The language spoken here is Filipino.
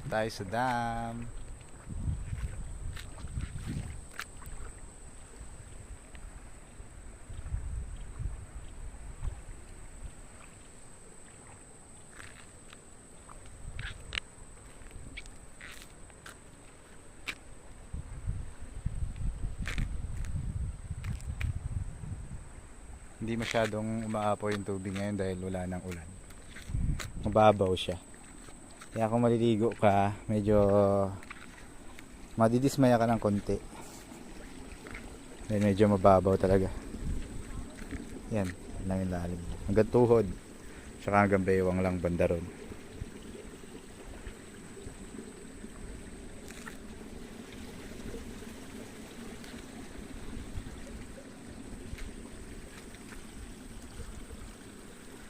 Tayo sa dam. Hindi masyadong umaapaw yung tubig ngayon dahil wala nang ulan. Mababaw siya. Kaya kung maliligo ka, medyo madidismaya ka ng konti. Dahil medyo mababaw talaga. Yan, lang yung lalim. Hanggang tuhod. Tsaka hanggang baywang lang banda ron.